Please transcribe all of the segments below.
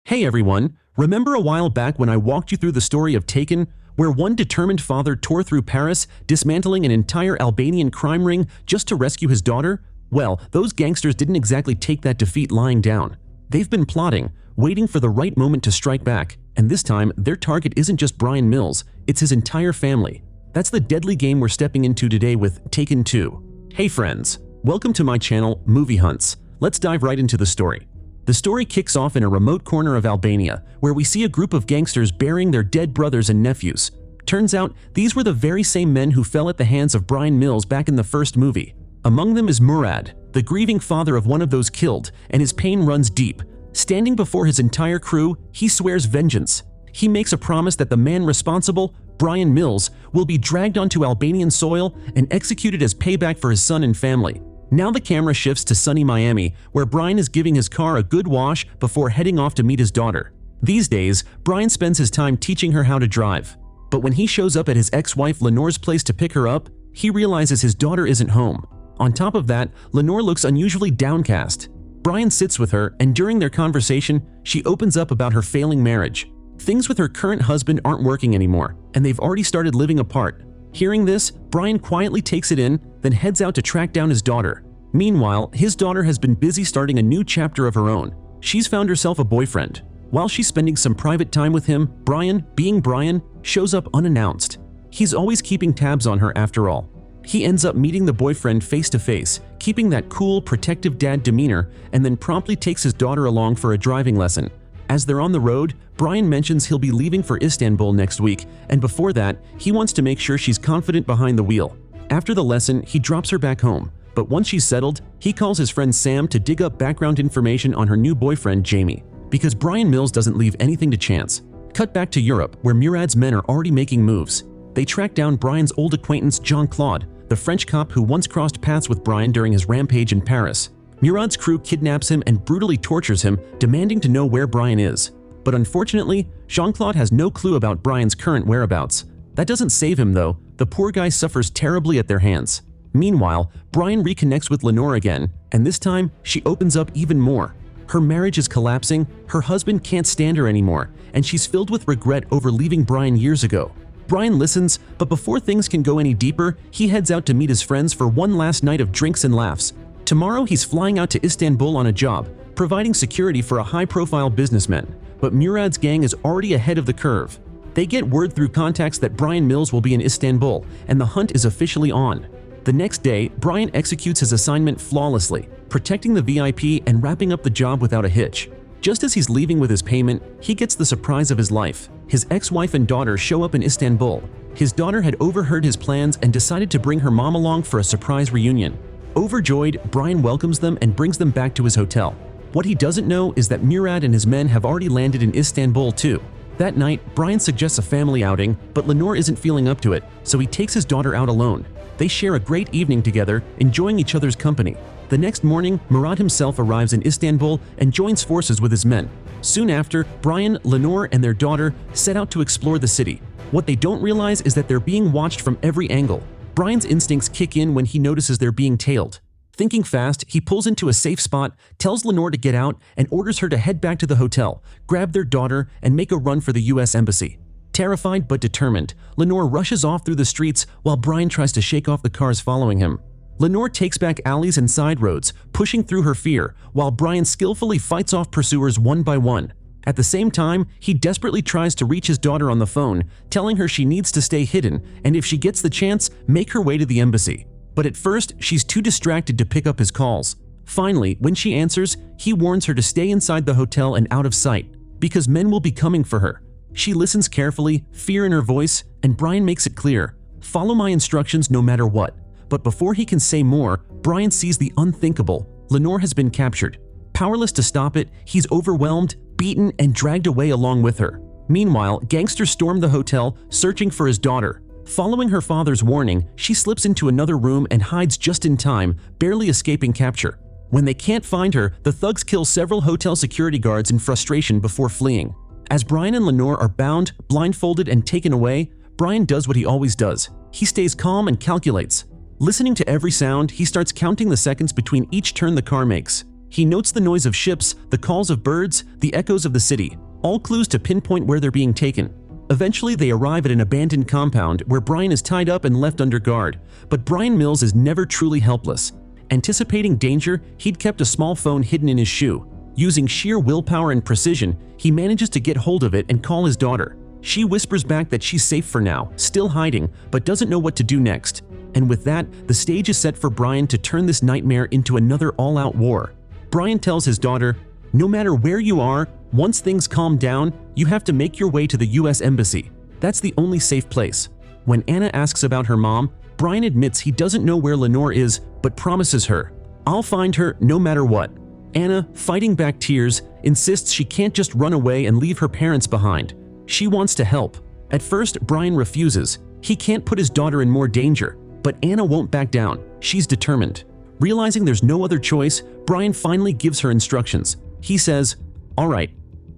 Hey everyone, remember a while back when I walked you through the story of Taken, where one determined father tore through Paris, dismantling an entire Albanian crime ring just to rescue his daughter? Well, those gangsters didn't exactly take that defeat lying down. They've been plotting, waiting for the right moment to strike back, and this time their target isn't just Bryan Mills, it's his entire family. That's the deadly game we're stepping into today with Taken 2. Hey friends, welcome to my channel, Movie Hunts. Let's dive right into the story. The story kicks off in a remote corner of Albania, where we see a group of gangsters burying their dead brothers and nephews. Turns out, these were the very same men who fell at the hands of Bryan Mills back in the first movie. Among them is Murad, the grieving father of one of those killed, and his pain runs deep. Standing before his entire crew, he swears vengeance. He makes a promise that the man responsible, Bryan Mills, will be dragged onto Albanian soil and executed as payback for his son and family. Now the camera shifts to sunny Miami, where Bryan is giving his car a good wash before heading off to meet his daughter. These days, Bryan spends his time teaching her how to drive. But when he shows up at his ex-wife Lenore's place to pick her up, he realizes his daughter isn't home. On top of that, Lenore looks unusually downcast. Bryan sits with her, and during their conversation, she opens up about her failing marriage. Things with her current husband aren't working anymore, and they've already started living apart. Hearing this, Bryan quietly takes it in, then heads out to track down his daughter. Meanwhile, his daughter has been busy starting a new chapter of her own. She's found herself a boyfriend. While she's spending some private time with him, Bryan, being Bryan, shows up unannounced. He's always keeping tabs on her after all. He ends up meeting the boyfriend face to face, keeping that cool, protective dad demeanor, and then promptly takes his daughter along for a driving lesson. As they're on the road, Bryan mentions he'll be leaving for Istanbul next week, and before that, he wants to make sure she's confident behind the wheel. After the lesson, he drops her back home, but once she's settled, he calls his friend Sam to dig up background information on her new boyfriend Jamie, because Bryan Mills doesn't leave anything to chance. Cut back to Europe, where Murad's men are already making moves. They track down Bryan's old acquaintance Jean-Claude, the French cop who once crossed paths with Bryan during his rampage in Paris. Murad's crew kidnaps him and brutally tortures him, demanding to know where Bryan is. But unfortunately, Jean-Claude has no clue about Bryan's current whereabouts. That doesn't save him though. The poor guy suffers terribly at their hands. Meanwhile, Bryan reconnects with Lenore again, and this time, she opens up even more. Her marriage is collapsing, her husband can't stand her anymore, and she's filled with regret over leaving Bryan years ago. Bryan listens, but before things can go any deeper, he heads out to meet his friends for one last night of drinks and laughs. Tomorrow, he's flying out to Istanbul on a job, providing security for a high-profile businessman. But Murad's gang is already ahead of the curve. They get word through contacts that Bryan Mills will be in Istanbul, and the hunt is officially on. The next day, Bryan executes his assignment flawlessly, protecting the VIP and wrapping up the job without a hitch. Just as he's leaving with his payment, he gets the surprise of his life. His ex-wife and daughter show up in Istanbul. His daughter had overheard his plans and decided to bring her mom along for a surprise reunion. Overjoyed, Bryan welcomes them and brings them back to his hotel. What he doesn't know is that Murad and his men have already landed in Istanbul too. That night, Bryan suggests a family outing, but Lenore isn't feeling up to it, so he takes his daughter out alone. They share a great evening together, enjoying each other's company. The next morning, Murad himself arrives in Istanbul and joins forces with his men. Soon after, Bryan, Lenore, and their daughter set out to explore the city. What they don't realize is that they're being watched from every angle. Bryan's instincts kick in when he notices they're being tailed. Thinking fast, he pulls into a safe spot, tells Lenore to get out, and orders her to head back to the hotel, grab their daughter, and make a run for the US Embassy. Terrified but determined, Lenore rushes off through the streets while Bryan tries to shake off the cars following him. Lenore takes back alleys and side roads, pushing through her fear, while Bryan skillfully fights off pursuers one by one. At the same time, he desperately tries to reach his daughter on the phone, telling her she needs to stay hidden and if she gets the chance, make her way to the embassy. But at first, she's too distracted to pick up his calls. Finally, when she answers, he warns her to stay inside the hotel and out of sight, because men will be coming for her. She listens carefully, fear in her voice, and Bryan makes it clear, "Follow my instructions no matter what." But before he can say more, Bryan sees the unthinkable. Lenore has been captured. Powerless to stop it, he's overwhelmed, beaten, and dragged away along with her. Meanwhile, gangsters storm the hotel, searching for his daughter. Following her father's warning, she slips into another room and hides just in time, barely escaping capture. When they can't find her, the thugs kill several hotel security guards in frustration before fleeing. As Bryan and Lenore are bound, blindfolded, and taken away, Bryan does what he always does. He stays calm and calculates. Listening to every sound, he starts counting the seconds between each turn the car makes. He notes the noise of ships, the calls of birds, the echoes of the city, all clues to pinpoint where they're being taken. Eventually, they arrive at an abandoned compound where Bryan is tied up and left under guard, but Bryan Mills is never truly helpless. Anticipating danger, he'd kept a small phone hidden in his shoe. Using sheer willpower and precision, he manages to get hold of it and call his daughter. She whispers back that she's safe for now, still hiding, but doesn't know what to do next. And with that, the stage is set for Bryan to turn this nightmare into another all-out war. Bryan tells his daughter, "No matter where you are, once things calm down, you have to make your way to the US Embassy. That's the only safe place." When Anna asks about her mom, Bryan admits he doesn't know where Lenore is, but promises her, "I'll find her no matter what." Anna, fighting back tears, insists she can't just run away and leave her parents behind. She wants to help. At first, Bryan refuses. He can't put his daughter in more danger, but Anna won't back down. She's determined. Realizing there's no other choice, Bryan finally gives her instructions. He says, "All right,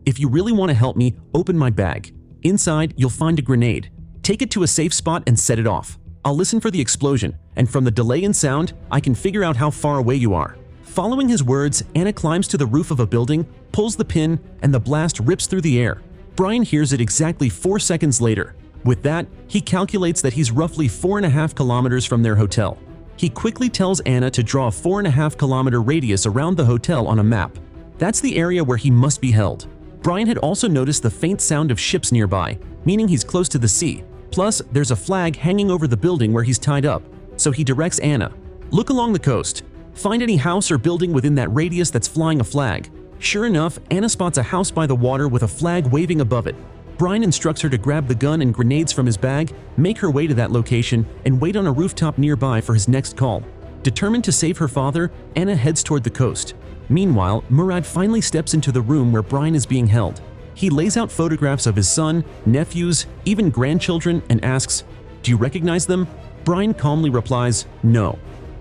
if you really want to help me, open my bag. Inside, you'll find a grenade. Take it to a safe spot and set it off. I'll listen for the explosion, and from the delay in sound, I can figure out how far away you are." Following his words, Anna climbs to the roof of a building, pulls the pin, and the blast rips through the air. Bryan hears it exactly 4 seconds later. With that, he calculates that he's roughly 4.5 kilometers from their hotel. He quickly tells Anna to draw a 4.5 kilometer radius around the hotel on a map. That's the area where he must be held. Bryan had also noticed the faint sound of ships nearby, meaning he's close to the sea. Plus, there's a flag hanging over the building where he's tied up, so he directs Anna, "Look along the coast. Find any house or building within that radius that's flying a flag." Sure enough, Anna spots a house by the water with a flag waving above it. Bryan instructs her to grab the gun and grenades from his bag, make her way to that location, and wait on a rooftop nearby for his next call. Determined to save her father, Anna heads toward the coast. Meanwhile, Murad finally steps into the room where Bryan is being held. He lays out photographs of his son, nephews, even grandchildren, and asks, "Do you recognize them?" Bryan calmly replies, "No.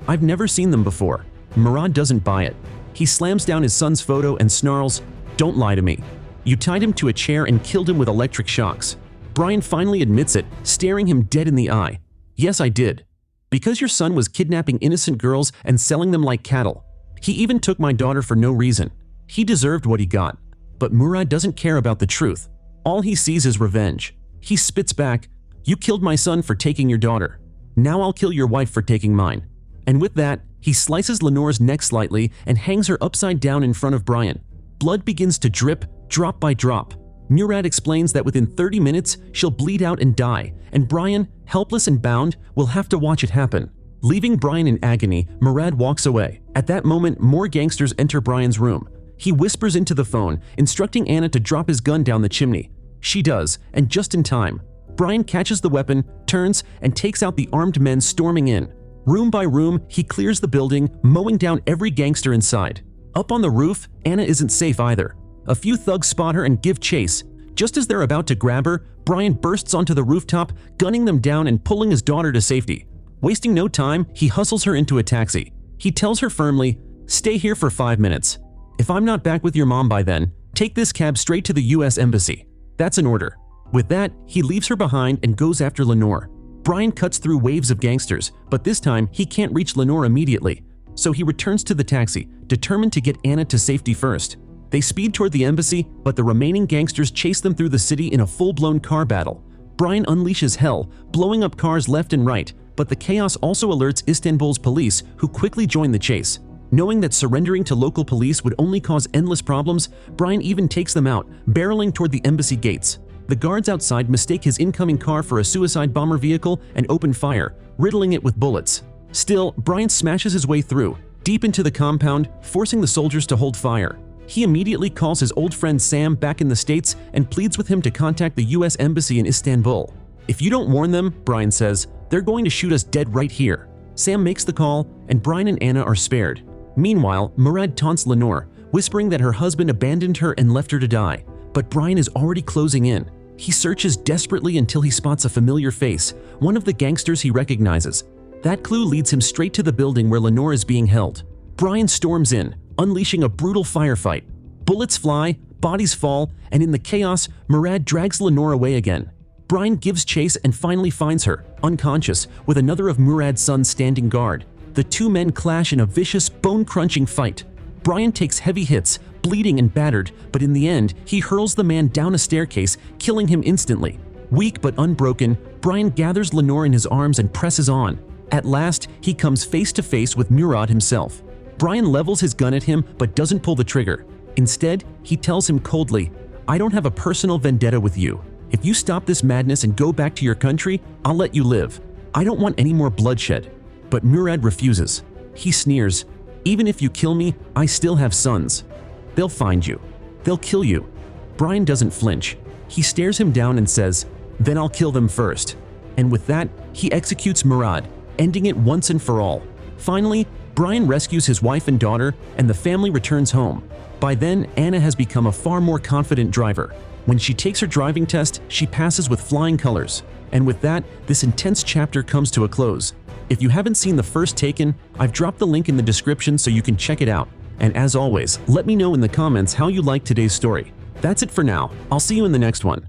I've never seen them before." Murad doesn't buy it. He slams down his son's photo and snarls, "Don't lie to me. You tied him to a chair and killed him with electric shocks." Bryan finally admits it, staring him dead in the eye. "Yes, I did. Because your son was kidnapping innocent girls and selling them like cattle. He even took my daughter for no reason. He deserved what he got." But Murad doesn't care about the truth. All he sees is revenge. He spits back, "You killed my son for taking your daughter. Now I'll kill your wife for taking mine." And with that, he slices Lenore's neck slightly and hangs her upside down in front of Bryan. Blood begins to drip, drop by drop. Murad explains that within 30 minutes, she'll bleed out and die, and Bryan, helpless and bound, will have to watch it happen. Leaving Bryan in agony, Murad walks away. At that moment, more gangsters enter Bryan's room. He whispers into the phone, instructing Anna to drop his gun down the chimney. She does, and just in time. Bryan catches the weapon, turns, and takes out the armed men storming in. Room by room, he clears the building, mowing down every gangster inside. Up on the roof, Anna isn't safe either. A few thugs spot her and give chase. Just as they're about to grab her, Bryan bursts onto the rooftop, gunning them down and pulling his daughter to safety. Wasting no time, he hustles her into a taxi. He tells her firmly, "Stay here for 5 minutes. If I'm not back with your mom by then, take this cab straight to the US Embassy." That's an order. With that, he leaves her behind and goes after Lenore. Bryan cuts through waves of gangsters, but this time he can't reach Lenore immediately. So he returns to the taxi, determined to get Anna to safety first. They speed toward the embassy, but the remaining gangsters chase them through the city in a full-blown car battle. Bryan unleashes hell, blowing up cars left and right, but the chaos also alerts Istanbul's police, who quickly join the chase. Knowing that surrendering to local police would only cause endless problems, Bryan even takes them out, barreling toward the embassy gates. The guards outside mistake his incoming car for a suicide bomber vehicle and open fire, riddling it with bullets. Still, Bryan smashes his way through, deep into the compound, forcing the soldiers to hold fire. He immediately calls his old friend Sam back in the States and pleads with him to contact the US Embassy in Istanbul. "If you don't warn them," Bryan says, "they're going to shoot us dead right here." Sam makes the call, and Bryan and Anna are spared. Meanwhile, Murad taunts Lenore, whispering that her husband abandoned her and left her to die. But Bryan is already closing in. He searches desperately until he spots a familiar face, one of the gangsters he recognizes. That clue leads him straight to the building where Lenore is being held. Bryan storms in, unleashing a brutal firefight. Bullets fly, bodies fall, and in the chaos, Murad drags Lenore away again. Bryan gives chase and finally finds her, unconscious, with another of Murad's sons standing guard. The two men clash in a vicious, bone-crunching fight. Bryan takes heavy hits, bleeding and battered, but in the end, he hurls the man down a staircase, killing him instantly. Weak but unbroken, Bryan gathers Lenore in his arms and presses on. At last, he comes face to face with Murad himself. Bryan levels his gun at him but doesn't pull the trigger. Instead, he tells him coldly, "I don't have a personal vendetta with you. If you stop this madness and go back to your country, I'll let you live. I don't want any more bloodshed." But Murad refuses. He sneers, "Even if you kill me, I still have sons. They'll find you. They'll kill you." Bryan doesn't flinch. He stares him down and says, "Then I'll kill them first." And with that, he executes Murad, ending it once and for all. Finally, Bryan rescues his wife and daughter, and the family returns home. By then, Anna has become a far more confident driver. When she takes her driving test, she passes with flying colors. And with that, this intense chapter comes to a close. If you haven't seen the first Taken, I've dropped the link in the description so you can check it out. And as always, let me know in the comments how you liked today's story. That's it for now. I'll see you in the next one.